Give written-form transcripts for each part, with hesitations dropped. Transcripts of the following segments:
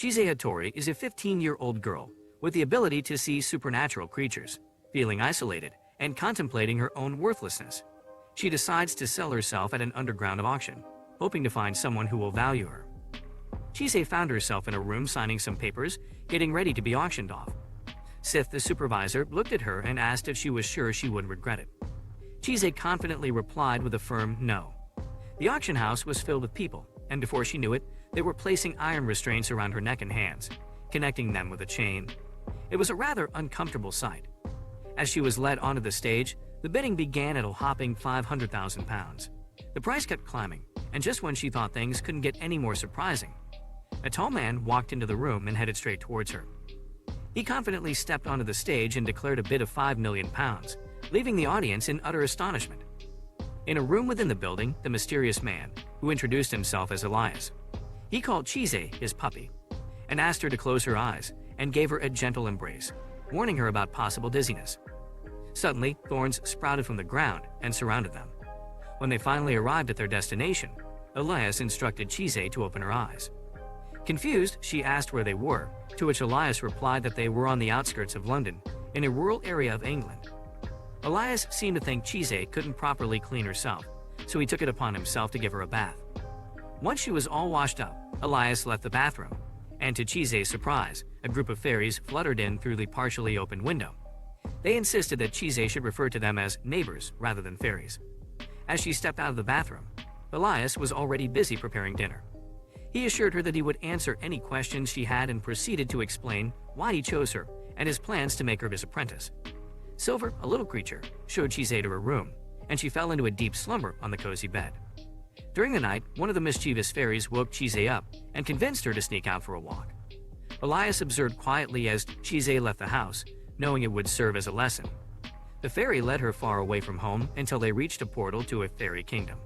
Chise Hattori is a 15-year-old girl with the ability to see supernatural creatures, feeling isolated and contemplating her own worthlessness. She decides to sell herself at an underground auction, hoping to find someone who will value her. Chise found herself in a room signing some papers, getting ready to be auctioned off. Sith, the supervisor, looked at her and asked if she was sure she wouldn't regret it. Chise confidently replied with a firm no. The auction house was filled with people, and before she knew it, they were placing iron restraints around her neck and hands, connecting them with a chain. It was a rather uncomfortable sight. As she was led onto the stage, the bidding began at a whopping £500,000. The price kept climbing, and just when she thought things couldn't get any more surprising, a tall man walked into the room and headed straight towards her. He confidently stepped onto the stage and declared a bid of £5 million, leaving the audience in utter astonishment. In a room within the building, the mysterious man, who introduced himself as Elias, he called Chise his puppy, and asked her to close her eyes and gave her a gentle embrace, warning her about possible dizziness. Suddenly, thorns sprouted from the ground and surrounded them. When they finally arrived at their destination, Elias instructed Chise to open her eyes. Confused, she asked where they were, to which Elias replied that they were on the outskirts of London, in a rural area of England. Elias seemed to think Chise couldn't properly clean herself, so he took it upon himself to give her a bath. Once she was all washed up, Elias left the bathroom, and to Chise's surprise, a group of fairies fluttered in through the partially opened window. They insisted that Chise should refer to them as neighbors rather than fairies. As she stepped out of the bathroom, Elias was already busy preparing dinner. He assured her that he would answer any questions she had and proceeded to explain why he chose her and his plans to make her his apprentice. Silver, a little creature, showed Chise to her room, and she fell into a deep slumber on the cozy bed. During the night, one of the mischievous fairies woke Chise up and convinced her to sneak out for a walk. Elias observed quietly as Chise left the house, knowing it would serve as a lesson. The fairy led her far away from home until they reached a portal to a fairy kingdom.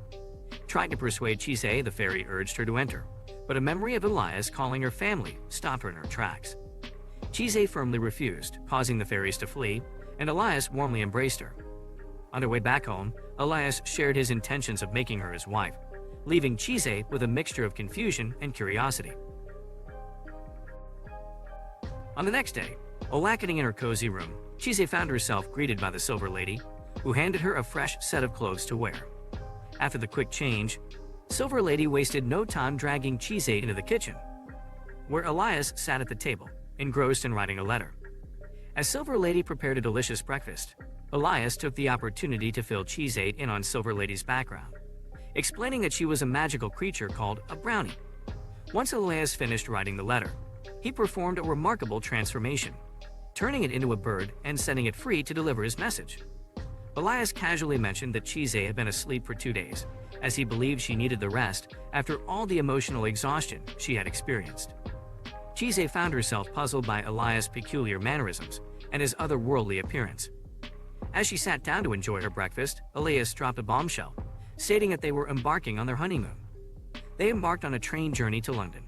Trying to persuade Chise, the fairy urged her to enter, but a memory of Elias calling her family stopped her in her tracks. Chise firmly refused, causing the fairies to flee, and Elias warmly embraced her. On their way back home, Elias shared his intentions of making her his wife, leaving Chise with a mixture of confusion and curiosity. On the next day, awakening in her cozy room, Chise found herself greeted by the Silver Lady, who handed her a fresh set of clothes to wear. After the quick change, Silver Lady wasted no time dragging Chise into the kitchen, where Elias sat at the table, engrossed in writing a letter. As Silver Lady prepared a delicious breakfast, Elias took the opportunity to fill Chise in on Silver Lady's background, explaining that she was a magical creature called a brownie. Once Elias finished writing the letter, he performed a remarkable transformation, turning it into a bird and setting it free to deliver his message. Elias casually mentioned that Chise had been asleep for 2 days, as he believed she needed the rest after all the emotional exhaustion she had experienced. Chise found herself puzzled by Elias' peculiar mannerisms and his otherworldly appearance. As she sat down to enjoy her breakfast, Elias dropped a bombshell, stating that they were embarking on their honeymoon. They embarked on a train journey to London,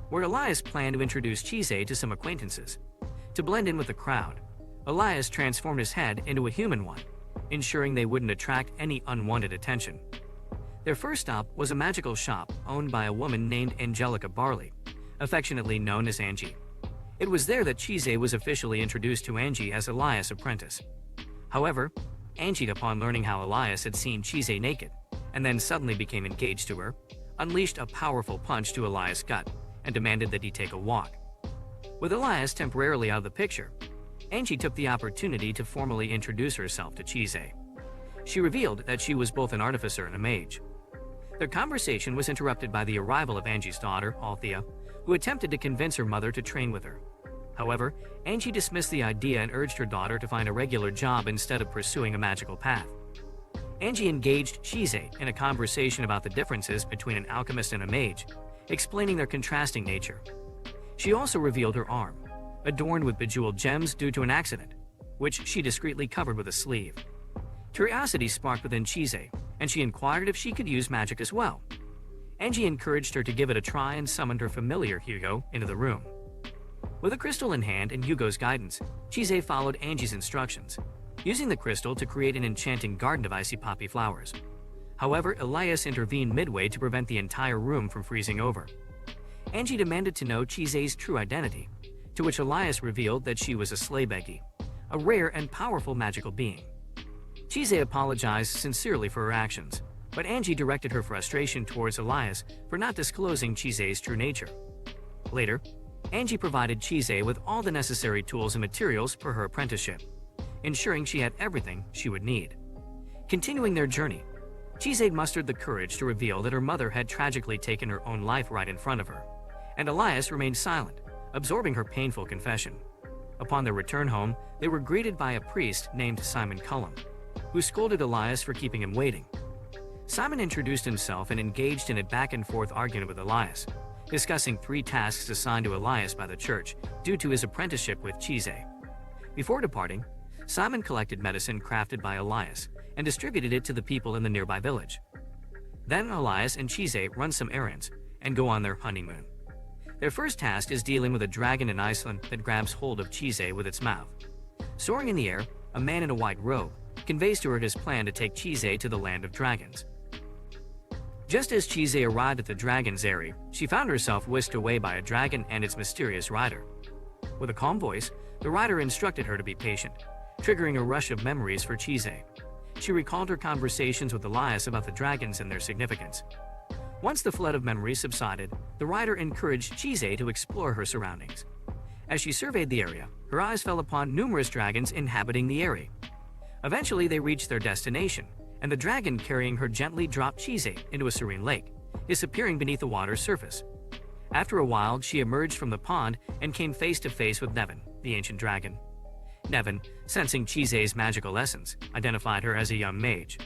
where Elias planned to introduce Chise to some acquaintances. To blend in with the crowd, Elias transformed his head into a human one, ensuring they wouldn't attract any unwanted attention. Their first stop was a magical shop owned by a woman named Angelica Barley, affectionately known as Angie. It was there that Chise was officially introduced to Angie as Elias' apprentice. However, Angie, upon learning how Elias had seen Chise naked, and then suddenly became engaged to her, unleashed a powerful punch to Elias' gut and demanded that he take a walk. With Elias temporarily out of the picture, Angie took the opportunity to formally introduce herself to Chise. She revealed that she was both an artificer and a mage. Their conversation was interrupted by the arrival of Angie's daughter, Althea, who attempted to convince her mother to train with her. However, Angie dismissed the idea and urged her daughter to find a regular job instead of pursuing a magical path. Angie engaged Chise in a conversation about the differences between an alchemist and a mage, explaining their contrasting nature. She also revealed her arm, adorned with bejeweled gems due to an accident, which she discreetly covered with a sleeve. Curiosity sparked within Chise, and she inquired if she could use magic as well. Angie encouraged her to give it a try and summoned her familiar Hugo into the room. With a crystal in hand and Hugo's guidance, Chise followed Angie's instructions, using the crystal to create an enchanting garden of icy poppy flowers. However, Elias intervened midway to prevent the entire room from freezing over. Angie demanded to know Chise's true identity, to which Elias revealed that she was a Slaybegi, a rare and powerful magical being. Chise apologized sincerely for her actions, but Angie directed her frustration towards Elias for not disclosing Chise's true nature. Later, Angie provided Chise with all the necessary tools and materials for her apprenticeship, ensuring she had everything she would need. Continuing their journey, Chise mustered the courage to reveal that her mother had tragically taken her own life right in front of her, and Elias remained silent, absorbing her painful confession. Upon their return home, they were greeted by a priest named Simon Cullum, who scolded Elias for keeping him waiting. Simon introduced himself and engaged in a back-and-forth argument with Elias, discussing 3 tasks assigned to Elias by the church due to his apprenticeship with Chise. Before departing, Simon collected medicine crafted by Elias and distributed it to the people in the nearby village. Then Elias and Chise run some errands and go on their honeymoon. Their first task is dealing with a dragon in Iceland that grabs hold of Chise with its mouth. Soaring in the air, a man in a white robe conveys to her his plan to take Chise to the land of dragons. Just as Chise arrived at the dragon's eyrie, she found herself whisked away by a dragon and its mysterious rider. With a calm voice, the rider instructed her to be patient, triggering a rush of memories for Chise. She recalled her conversations with Elias about the dragons and their significance. Once the flood of memories subsided, the rider encouraged Chise to explore her surroundings. As she surveyed the area, her eyes fell upon numerous dragons inhabiting the eyrie. Eventually, they reached their destination, and the dragon carrying her gently dropped Chise into a serene lake, disappearing beneath the water's surface. After a while, she emerged from the pond and came face to face with Nevin, the ancient dragon. Nevin, sensing Chise's magical essence, identified her as a young mage.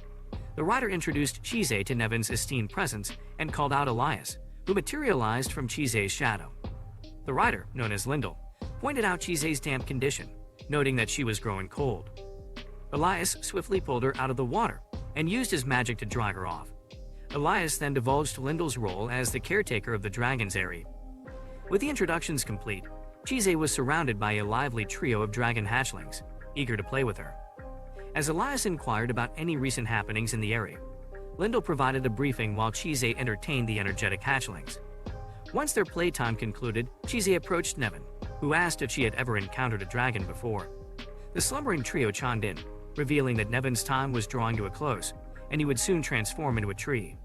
The rider introduced Chise to Nevin's esteemed presence and called out Elias, who materialized from Chise's shadow. The rider, known as Lyndall, pointed out Chise's damp condition, noting that she was growing cold. Elias swiftly pulled her out of the water and used his magic to dry her off. Elias then divulged Lyndall's role as the caretaker of the dragon's eyrie. With the introductions complete, Chise was surrounded by a lively trio of dragon hatchlings, eager to play with her. As Elias inquired about any recent happenings in the area, Lyndall provided a briefing while Chise entertained the energetic hatchlings. Once their playtime concluded, Chise approached Nevin, who asked if she had ever encountered a dragon before. The slumbering trio chimed in, revealing that Nevin's time was drawing to a close, and he would soon transform into a tree.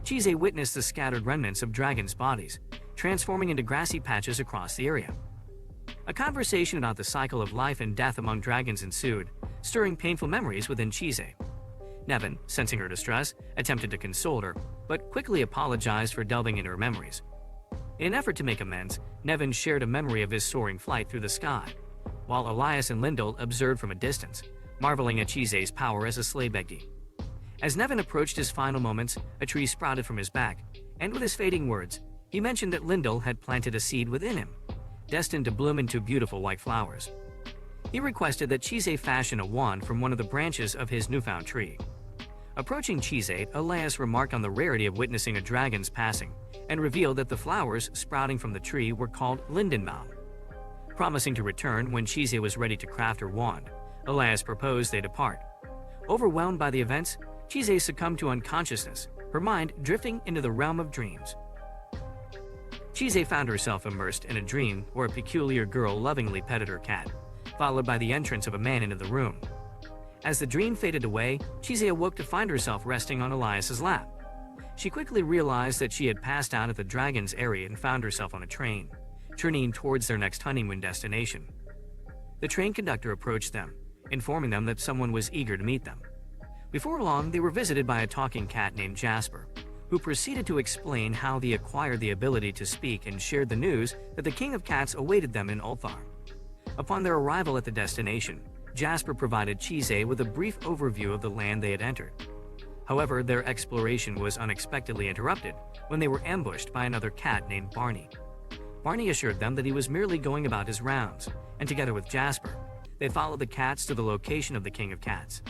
Chise witnessed the scattered remnants of dragons' bodies, transforming into grassy patches across the area. A conversation about the cycle of life and death among dragons ensued, stirring painful memories within Chise. Nevin, sensing her distress, attempted to console her, but quickly apologized for delving into her memories. In an effort to make amends, Nevin shared a memory of his soaring flight through the sky, while Elias and Lyndall observed from a distance, marveling at Chise's power as a Slaybegi. As Nevin approached his final moments, a tree sprouted from his back, and with his fading words, he mentioned that Lyndall had planted a seed within him, destined to bloom into beautiful white flowers. He requested that Chise fashion a wand from one of the branches of his newfound tree. Approaching Chise, Elias remarked on the rarity of witnessing a dragon's passing, and revealed that the flowers sprouting from the tree were called Lindenbaum. Promising to return when Chise was ready to craft her wand, Elias proposed they depart. Overwhelmed by the events, Chise succumbed to unconsciousness, her mind drifting into the realm of dreams. Chise found herself immersed in a dream where a peculiar girl lovingly petted her cat, followed by the entrance of a man into the room. As the dream faded away, Chise awoke to find herself resting on Elias's lap. She quickly realized that she had passed out at the dragon's eyrie and found herself on a train, journeying towards their next honeymoon destination. The train conductor approached them, informing them that someone was eager to meet them. Before long, they were visited by a talking cat named Jasper, who proceeded to explain how they acquired the ability to speak and shared the news that the King of Cats awaited them in Ulthar. Upon their arrival at the destination, Jasper provided Chise with a brief overview of the land they had entered. However, their exploration was unexpectedly interrupted when they were ambushed by another cat named Barney. Barney assured them that he was merely going about his rounds, and together with Jasper, they followed the cats to the location of the King of Cats.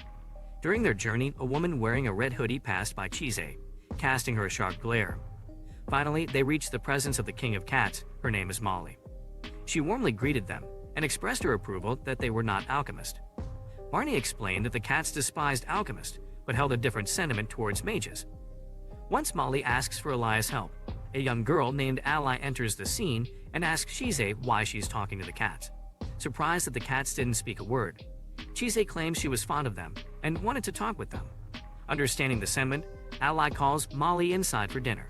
During their journey, a woman wearing a red hoodie passed by Chise, casting her a sharp glare. Finally, they reached the presence of the King of Cats. Her name is Molly. She warmly greeted them and expressed her approval that they were not alchemists. Barney explained that the cats despised alchemists, but held a different sentiment towards mages. Once Molly asks for Elias' help, a young girl named Ally enters the scene and asks Chise why she's talking to the cats. Surprised that the cats didn't speak a word, Chise claims she was fond of them and wanted to talk with them. Understanding the sentiment, Ally calls Molly inside for dinner.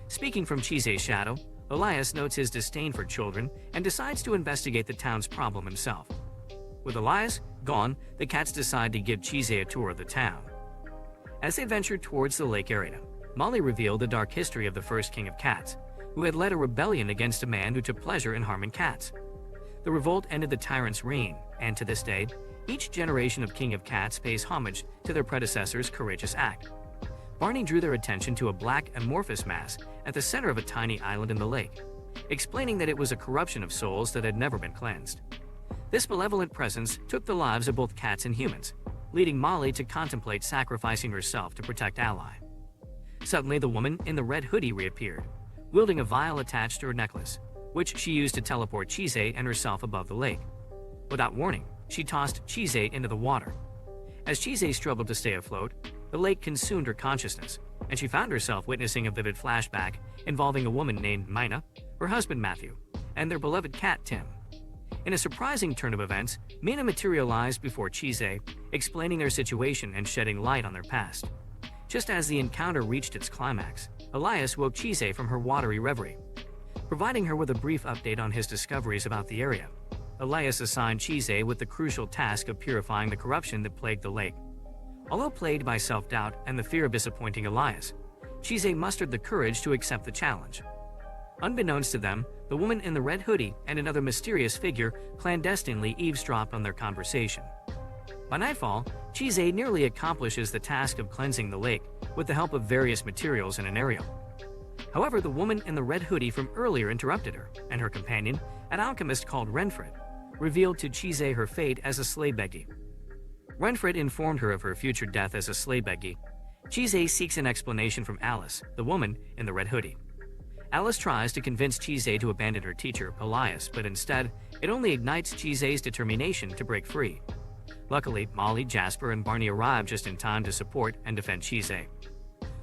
Speaking from Chise's shadow, Elias notes his disdain for children and decides to investigate the town's problem himself. With Elias gone, the cats decide to give Chise a tour of the town. As they venture towards the lake area, Molly revealed the dark history of the first king of cats, who had led a rebellion against a man who took pleasure in harming cats. The revolt ended the tyrant's reign, and to this day, each generation of king of cats pays homage to their predecessor's courageous act. Barney drew their attention to a black amorphous mass at the center of a tiny island in the lake, explaining that it was a corruption of souls that had never been cleansed. This malevolent presence took the lives of both cats and humans, leading Molly to contemplate sacrificing herself to protect Ally. Suddenly, the woman in the red hoodie reappeared, wielding a vial attached to her necklace, which she used to teleport Chise and herself above the lake. Without warning, she tossed Chise into the water. As Chise struggled to stay afloat, the lake consumed her consciousness, and she found herself witnessing a vivid flashback involving a woman named Mina, her husband Matthew, and their beloved cat Tim. In a surprising turn of events, Mina materialized before Chise, explaining their situation and shedding light on their past. Just as the encounter reached its climax, Elias woke Chise from her watery reverie. Providing her with a brief update on his discoveries about the area, Elias assigned Chise with the crucial task of purifying the corruption that plagued the lake. Although plagued by self-doubt and the fear of disappointing Elias, Chise mustered the courage to accept the challenge. Unbeknownst to them, the woman in the red hoodie and another mysterious figure clandestinely eavesdropped on their conversation. By nightfall, Chise nearly accomplishes the task of cleansing the lake with the help of various materials and an aerial. However, the woman in the red hoodie from earlier interrupted her, and her companion, an alchemist called Renfred, revealed to Chise her fate as a slave beggy. Renfred informed her of her future death as a slave beggy. Chise seeks an explanation from Alice, the woman in the red hoodie. Alice tries to convince Chise to abandon her teacher, Elias, but instead, it only ignites Chise's determination to break free. Luckily, Molly, Jasper, and Barney arrive just in time to support and defend Chise.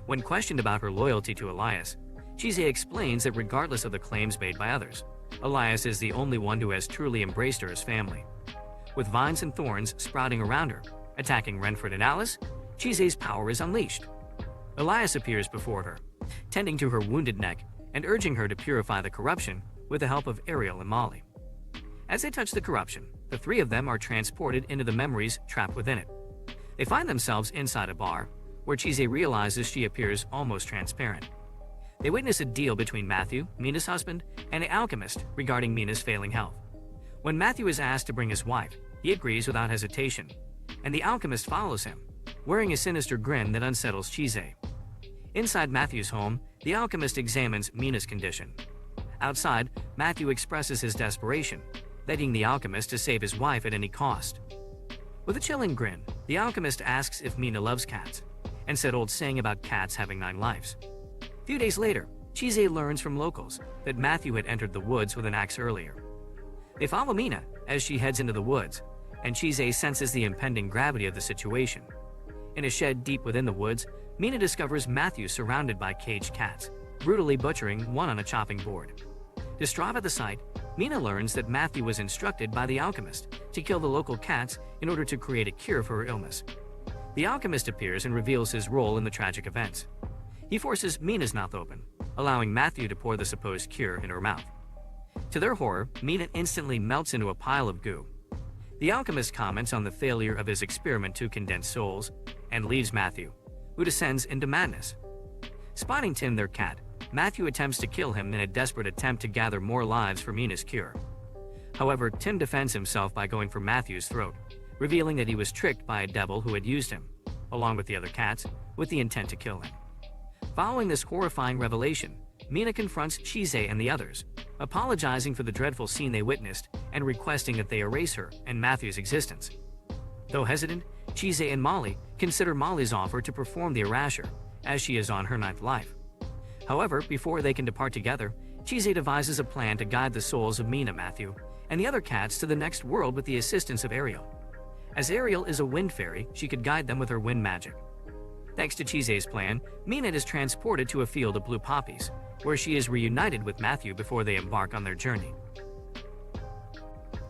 When questioned about her loyalty to Elias, Chise explains that regardless of the claims made by others, Elias is the only one who has truly embraced her as family. With vines and thorns sprouting around her, attacking Renfred and Alice, Chise's power is unleashed. Elias appears before her, tending to her wounded neck and urging her to purify the corruption with the help of Ariel and Molly. As they touch the corruption, the three of them are transported into the memories trapped within it. They find themselves inside a bar, where Chise realizes she appears almost transparent. They witness a deal between Matthew, Mina's husband, and an alchemist regarding Mina's failing health. When Matthew is asked to bring his wife, he agrees without hesitation, and the alchemist follows him, wearing a sinister grin that unsettles Chise. Inside Matthew's home, the alchemist examines Mina's condition. Outside, Matthew expresses his desperation, begging the alchemist to save his wife at any cost. With a chilling grin, the alchemist asks if Mina loves cats, and said old saying about cats having 9 lives. A few days later, Chise learns from locals that Matthew had entered the woods with an axe earlier. They follow Mina as she heads into the woods, and Chise senses the impending gravity of the situation. In a shed deep within the woods, Mina discovers Matthew surrounded by caged cats, brutally butchering one on a chopping board. Distraught at the sight, Mina learns that Matthew was instructed by the alchemist to kill the local cats in order to create a cure for her illness. The alchemist appears and reveals his role in the tragic events. He forces Mina's mouth open, allowing Matthew to pour the supposed cure in her mouth. To their horror, Mina instantly melts into a pile of goo. The alchemist comments on the failure of his experiment to condense souls and leaves Matthew, who descends into madness. Spotting Tim, their cat, Matthew attempts to kill him in a desperate attempt to gather more lives for Mina's cure. However, Tim defends himself by going for Matthew's throat, revealing that he was tricked by a devil who had used him, along with the other cats, with the intent to kill him. Following this horrifying revelation, Mina confronts Chise and the others, apologizing for the dreadful scene they witnessed and requesting that they erase her and Matthew's existence. Though hesitant, Chise and Molly consider Molly's offer to perform the erasure, as she is on her 9th life. However, before they can depart together, Chise devises a plan to guide the souls of Mina, Matthew, and the other cats to the next world with the assistance of Ariel. As Ariel is a wind fairy, she could guide them with her wind magic. Thanks to Chise's plan, Mina is transported to a field of blue poppies, where she is reunited with Matthew before they embark on their journey.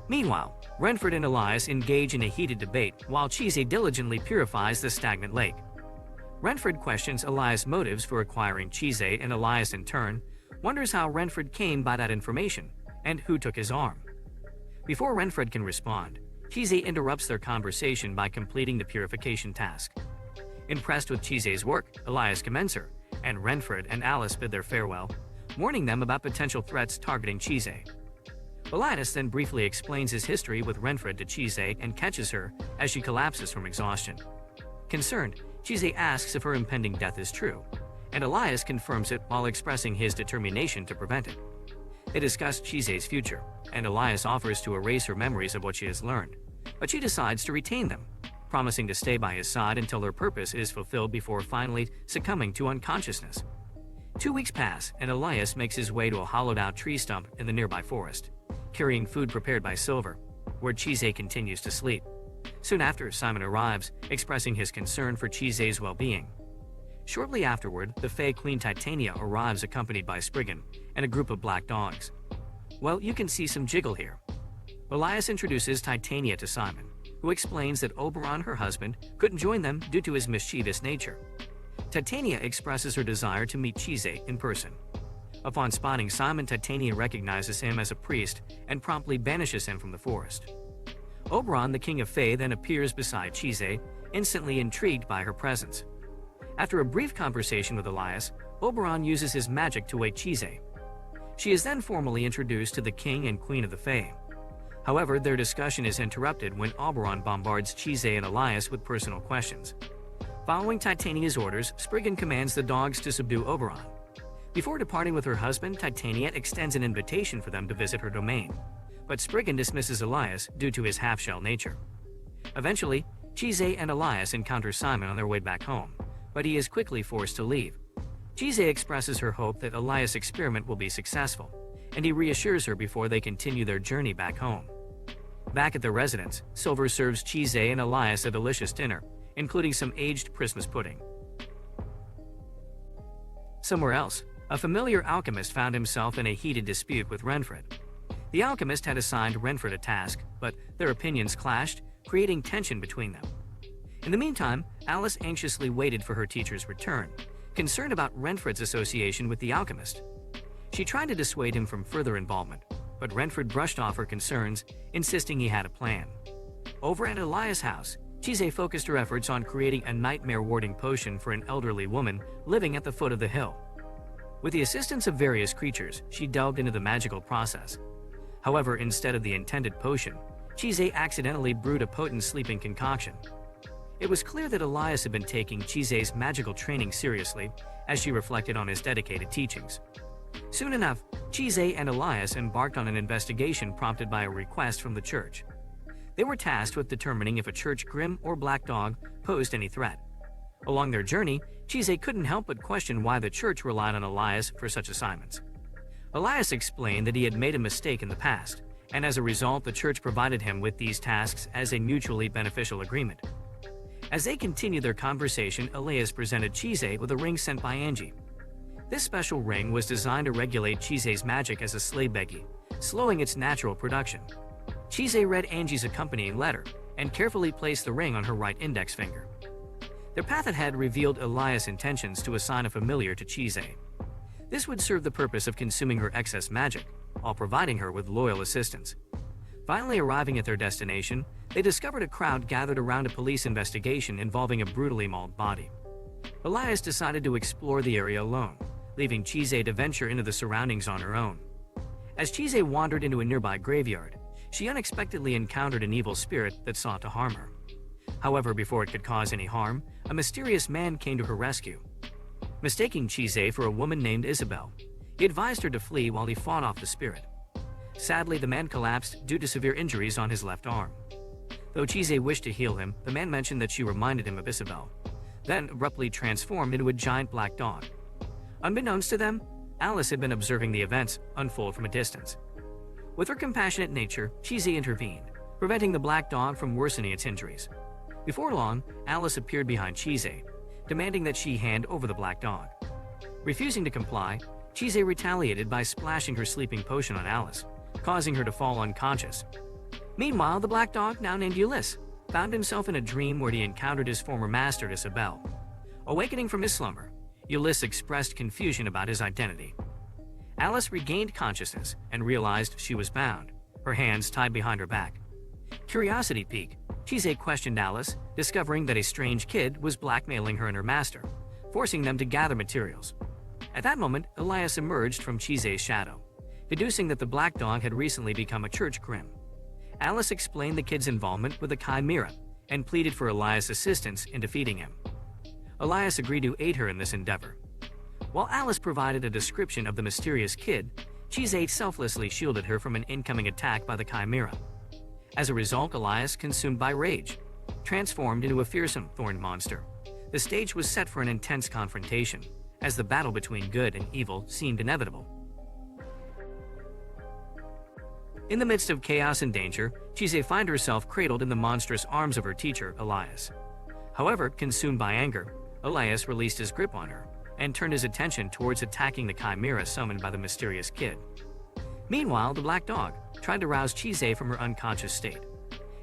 Meanwhile, Renfred and Elias engage in a heated debate while Chise diligently purifies the stagnant lake. Renfred questions Elias' motives for acquiring Chise, and Elias in turn wonders how Renfred came by that information and who took his arm. Before Renfred can respond, Chise interrupts their conversation by completing the purification task. Impressed with Chise's work, Elias commends her, and Renfred and Alice bid their farewell, warning them about potential threats targeting Chise. Elias then briefly explains his history with Renfred to Chise and catches her as she collapses from exhaustion. Concerned, Chise asks if her impending death is true, and Elias confirms it while expressing his determination to prevent it. They discuss Chise's future, and Elias offers to erase her memories of what she has learned, but she decides to retain them, promising to stay by his side until her purpose is fulfilled before finally succumbing to unconsciousness. 2 weeks pass, and Elias makes his way to a hollowed-out tree stump in the nearby forest, carrying food prepared by Silver, where Chise continues to sleep. Soon after, Simon arrives, expressing his concern for Chise's well-being. Shortly afterward, the Fey Queen Titania arrives accompanied by Spriggan and a group of black dogs. Well, you can see some jiggle here. Elias introduces Titania to Simon, who explains that Oberon, her husband, couldn't join them due to his mischievous nature. Titania expresses her desire to meet Chise in person. Upon spotting Simon, Titania recognizes him as a priest and promptly banishes him from the forest. Oberon, the king of Fae, then appears beside Chise, instantly intrigued by her presence. After a brief conversation with Elias, Oberon uses his magic to wake Chise. She is then formally introduced to the king and queen of the Fae. However, their discussion is interrupted when Oberon bombards Chise and Elias with personal questions. Following Titania's orders, Spriggan commands the dogs to subdue Oberon. Before departing with her husband, Titania extends an invitation for them to visit her domain, but Spriggan dismisses Elias due to his half-shell nature. Eventually, Chise and Elias encounter Simon on their way back home, but he is quickly forced to leave. Chise expresses her hope that Elias' experiment will be successful, and he reassures her before they continue their journey back home. Back at their residence, Silver serves Chise and Elias a delicious dinner, including some aged Christmas pudding. Somewhere else, a familiar alchemist found himself in a heated dispute with Renfred. The alchemist had assigned Renfred a task, but their opinions clashed, creating tension between them. In the meantime, Alice anxiously waited for her teacher's return, concerned about Renfred's association with the alchemist. She tried to dissuade him from further involvement, but Renfred brushed off her concerns, insisting he had a plan. Over at Elias' house, Chise focused her efforts on creating a nightmare-warding potion for an elderly woman living at the foot of the hill. With the assistance of various creatures, she delved into the magical process. However, instead of the intended potion, Chise accidentally brewed a potent sleeping concoction. It was clear that Elias had been taking Chise's magical training seriously, as she reflected on his dedicated teachings. Soon enough, Chise and Elias embarked on an investigation prompted by a request from the church. They were tasked with determining if a church grim or black dog posed any threat. Along their journey, Chise couldn't help but question why the church relied on Elias for such assignments. Elias explained that he had made a mistake in the past, and as a result, the church provided him with these tasks as a mutually beneficial agreement. As they continued their conversation, Elias presented Chise with a ring sent by Angie. This special ring was designed to regulate Chise's magic as a slave beggy, slowing its natural production. Chise read Angie's accompanying letter and carefully placed the ring on her right index finger. Their path ahead revealed Elias' intentions to assign a familiar to Chise. This would serve the purpose of consuming her excess magic, while providing her with loyal assistance. Finally arriving at their destination, they discovered a crowd gathered around a police investigation involving a brutally mauled body. Elias decided to explore the area alone, leaving Chise to venture into the surroundings on her own. As Chise wandered into a nearby graveyard, she unexpectedly encountered an evil spirit that sought to harm her. However, before it could cause any harm, a mysterious man came to her rescue. Mistaking Chise for a woman named Isabel, he advised her to flee while he fought off the spirit. Sadly, the man collapsed due to severe injuries on his left arm. Though Chise wished to heal him, the man mentioned that she reminded him of Isabel, then abruptly transformed into a giant black dog. Unbeknownst to them, Alice had been observing the events unfold from a distance. With her compassionate nature, Chise intervened, preventing the black dog from worsening its injuries. Before long, Alice appeared behind Chise, demanding that she hand over the black dog. Refusing to comply, Chise retaliated by splashing her sleeping potion on Alice, causing her to fall unconscious. Meanwhile, the black dog, now named Ulysse, found himself in a dream where he encountered his former master, Isabelle. Awakening from his slumber, Ulysse expressed confusion about his identity. Alice regained consciousness and realized she was bound, her hands tied behind her back. Curiosity piqued, Chise questioned Alice, discovering that a strange kid was blackmailing her and her master, forcing them to gather materials. At that moment, Elias emerged from Chise's shadow, deducing that the black dog had recently become a church grim. Alice explained the kid's involvement with the chimera and pleaded for Elias' assistance in defeating him. Elias agreed to aid her in this endeavor. While Alice provided a description of the mysterious kid, Chise selflessly shielded her from an incoming attack by the chimera. As a result, Elias, consumed by rage, transformed into a fearsome thorn monster. The stage was set for an intense confrontation, as the battle between good and evil seemed inevitable. In the midst of chaos and danger, Chise finds herself cradled in the monstrous arms of her teacher, Elias. However, consumed by anger, Elias released his grip on her and turned his attention towards attacking the chimera summoned by the mysterious kid. Meanwhile, the black dog tried to rouse Chise from her unconscious state.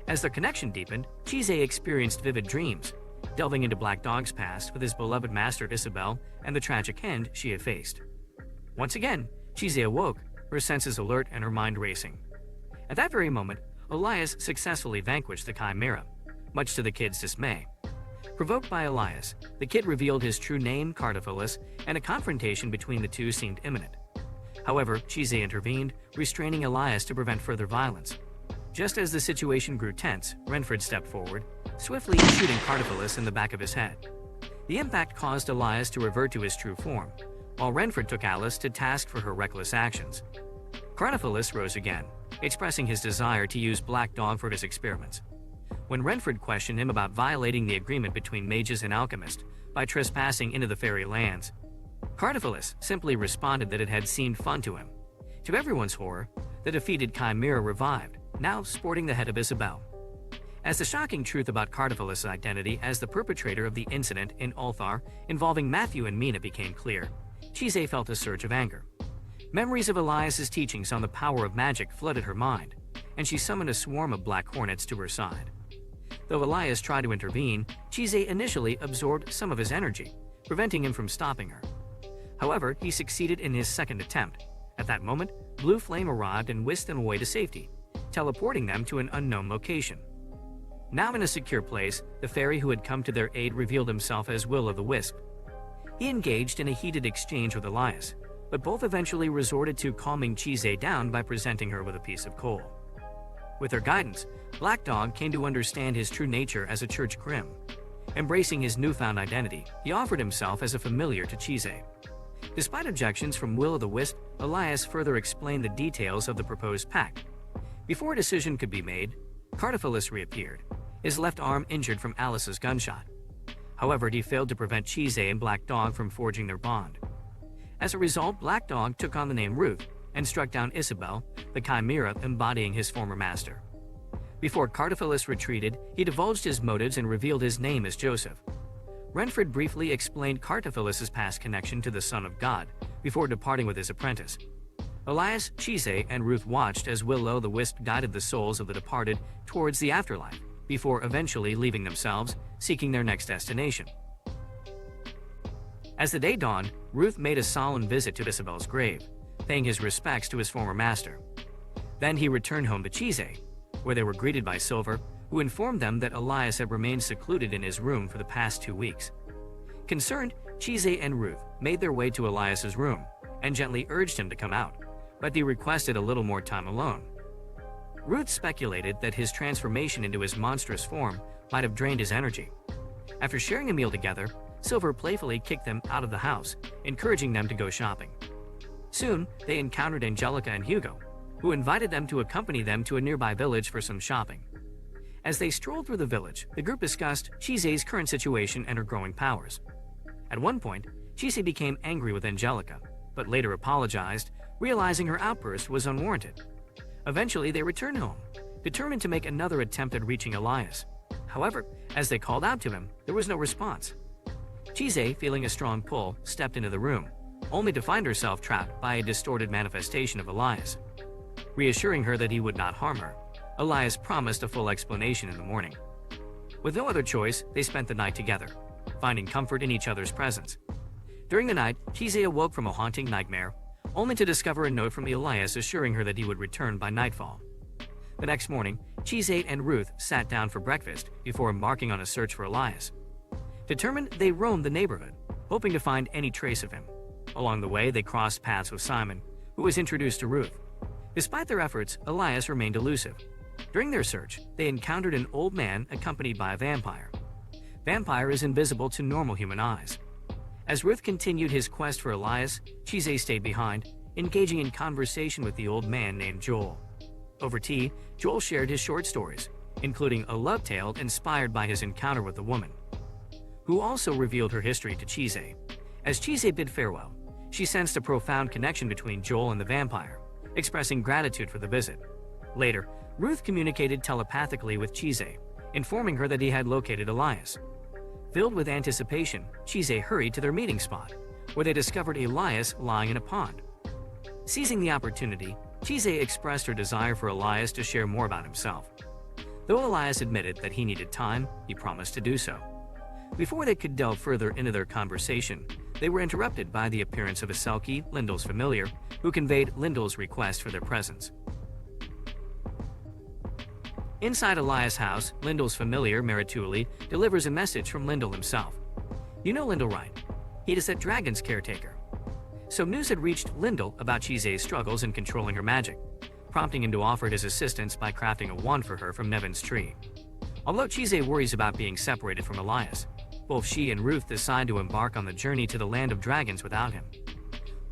As their connection deepened, Chise experienced vivid dreams, delving into Black Dog's past with his beloved master Isabelle and the tragic end she had faced. Once again, Chise awoke, her senses alert and her mind racing. At that very moment, Elias successfully vanquished the chimera, much to the kid's dismay. Provoked by Elias, the kid revealed his true name, Cartaphilus, and a confrontation between the two seemed imminent. However, Chise intervened, restraining Elias to prevent further violence. Just as the situation grew tense, Renfred stepped forward, swiftly shooting Cartaphilus in the back of his head. The impact caused Elias to revert to his true form, while Renfred took Alice to task for her reckless actions. Cartaphilus rose again, expressing his desire to use Black Dog for his experiments. When Renfred questioned him about violating the agreement between mages and alchemists by trespassing into the fairy lands, Cartaphilus simply responded that it had seemed fun to him. To everyone's horror, the defeated chimera revived, now sporting the head of Isabelle. As the shocking truth about Cartaphilus's identity as the perpetrator of the incident in Ulthar involving Matthew and Mina became clear, Chise felt a surge of anger. Memories of Elias's teachings on the power of magic flooded her mind, and she summoned a swarm of black hornets to her side. Though Elias tried to intervene, Chise initially absorbed some of his energy, preventing him from stopping her. However, he succeeded in his second attempt. At that moment, Blue Flame arrived and whisked them away to safety, teleporting them to an unknown location. Now in a secure place, the fairy who had come to their aid revealed himself as Will-o'-the-Wisp. He engaged in a heated exchange with Elias, but both eventually resorted to calming Chise down by presenting her with a piece of coal. With her guidance, Black Dog came to understand his true nature as a church grim. Embracing his newfound identity, he offered himself as a familiar to Chise. Despite objections from Will-o'-the-Wisp, Elias further explained the details of the proposed pact. Before a decision could be made, Cartaphilus reappeared, his left arm injured from Alice's gunshot. However, he failed to prevent Chise and Black Dog from forging their bond. As a result, Black Dog took on the name Ruth and struck down Isabelle, the chimera embodying his former master. Before Cartaphilus retreated, he divulged his motives and revealed his name as Joseph. Renfred briefly explained Cartaphilus's past connection to the Son of God before departing with his apprentice. Elias, Chise, and Ruth watched as Will-o'-the-Wisp guided the souls of the departed towards the afterlife, before eventually leaving themselves, seeking their next destination. As the day dawned, Ruth made a solemn visit to Isabelle's grave, paying his respects to his former master. Then he returned home to Chise, where they were greeted by Silver, who informed them that Elias had remained secluded in his room for the past 2 weeks. Concerned, Chise and Ruth made their way to Elias's room and gently urged him to come out, but he requested a little more time alone. Ruth speculated that his transformation into his monstrous form might have drained his energy. After sharing a meal together, Silver playfully kicked them out of the house, encouraging them to go shopping. Soon, they encountered Angelica and Hugo, who invited them to accompany them to a nearby village for some shopping. As they strolled through the village, the group discussed Chise's current situation and her growing powers. At one point, Chise became angry with Angelica, but later apologized, realizing her outburst was unwarranted. Eventually, they returned home, determined to make another attempt at reaching Elias. However, as they called out to him, there was no response. Chise, feeling a strong pull, stepped into the room, only to find herself trapped by a distorted manifestation of Elias. Reassuring her that he would not harm her, Elias promised a full explanation in the morning. With no other choice, they spent the night together, finding comfort in each other's presence. During the night, Chise awoke from a haunting nightmare, only to discover a note from Elias assuring her that he would return by nightfall. The next morning, Chise and Ruth sat down for breakfast before embarking on a search for Elias. Determined, they roamed the neighborhood, hoping to find any trace of him. Along the way, they crossed paths with Simon, who was introduced to Ruth. Despite their efforts, Elias remained elusive. During their search, they encountered an old man accompanied by a vampire. Vampire is invisible to normal human eyes. As Ruth continued his quest for Elias, Chise stayed behind, engaging in conversation with the old man named Joel. Over tea, Joel shared his short stories, including a love tale inspired by his encounter with the woman, who also revealed her history to Chise. As Chise bid farewell, she sensed a profound connection between Joel and the vampire, expressing gratitude for the visit. Later, Ruth communicated telepathically with Chise, informing her that he had located Elias. Filled with anticipation, Chise hurried to their meeting spot, where they discovered Elias lying in a pond. Seizing the opportunity, Chise expressed her desire for Elias to share more about himself. Though Elias admitted that he needed time, he promised to do so. Before they could delve further into their conversation, they were interrupted by the appearance of a Selkie, Lyndall's familiar, who conveyed Lyndall's request for their presence. Inside Elias' house, Lyndall's familiar, Merituli, delivers a message from Lyndall himself. You know Lyndall, right? He is that dragon's caretaker. So news had reached Lyndall about Chise's struggles in controlling her magic, prompting him to offer his assistance by crafting a wand for her from Nevin's tree. Although Chise worries about being separated from Elias, both she and Ruth decide to embark on the journey to the land of dragons without him.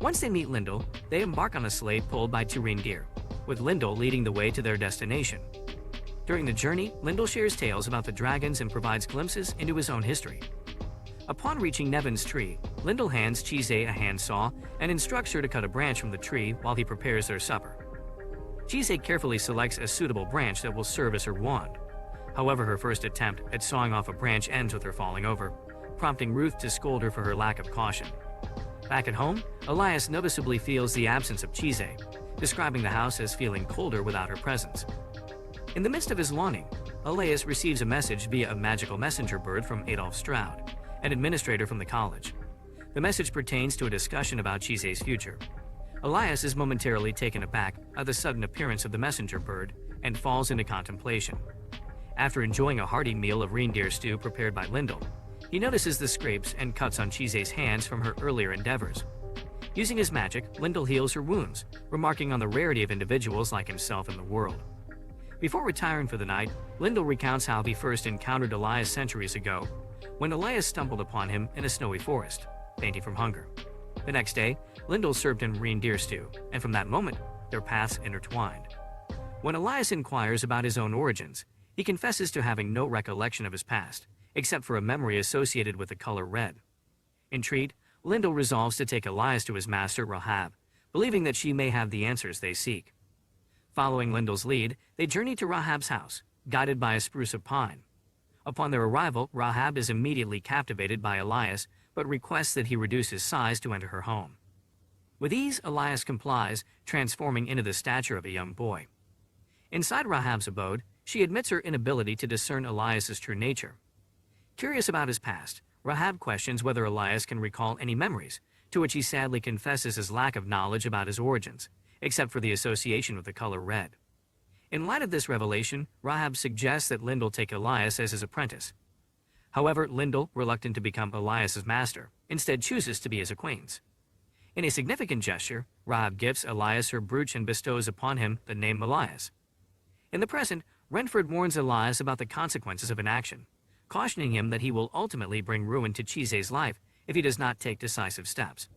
Once they meet Lyndall, they embark on a sleigh pulled by two reindeer, with Lyndall leading the way to their destination. During the journey, Lyndall shares tales about the dragons and provides glimpses into his own history. Upon reaching Nevin's tree, Lyndall hands Chise a handsaw and instructs her to cut a branch from the tree while he prepares their supper. Chise carefully selects a suitable branch that will serve as her wand. However, her first attempt at sawing off a branch ends with her falling over, prompting Ruth to scold her for her lack of caution. Back at home, Elias noticeably feels the absence of Chise, describing the house as feeling colder without her presence. In the midst of his longing, Elias receives a message via a magical messenger bird from Adolf Stroud, an administrator from the college. The message pertains to a discussion about Chise's future. Elias is momentarily taken aback by the sudden appearance of the messenger bird and falls into contemplation. After enjoying a hearty meal of reindeer stew prepared by Lyndall, he notices the scrapes and cuts on Chise's hands from her earlier endeavors. Using his magic, Lyndall heals her wounds, remarking on the rarity of individuals like himself in the world. Before retiring for the night, Lyndall recounts how he first encountered Elias centuries ago, when Elias stumbled upon him in a snowy forest, fainting from hunger. The next day, Lyndall served him reindeer stew, and from that moment, their paths intertwined. When Elias inquires about his own origins, he confesses to having no recollection of his past, except for a memory associated with the color red. Intrigued, Lyndall resolves to take Elias to his master, Rahab, believing that she may have the answers they seek. Following Lyndall's lead, they journey to Rahab's house, guided by a spruce of pine. Upon their arrival, Rahab is immediately captivated by Elias, but requests that he reduce his size to enter her home. With ease, Elias complies, transforming into the stature of a young boy. Inside Rahab's abode, she admits her inability to discern Elias's true nature. Curious about his past, Rahab questions whether Elias can recall any memories, to which he sadly confesses his lack of knowledge about his origins, except for the association with the color red. In light of this revelation, Rahab suggests that Lyndall take Elias as his apprentice. However, Lyndall, reluctant to become Elias's master, instead chooses to be his acquaintance. In a significant gesture, Rahab gifts Elias her brooch and bestows upon him the name Elias. In the present, Renford warns Elias about the consequences of inaction, cautioning him that he will ultimately bring ruin to Chise's life if he does not take decisive steps.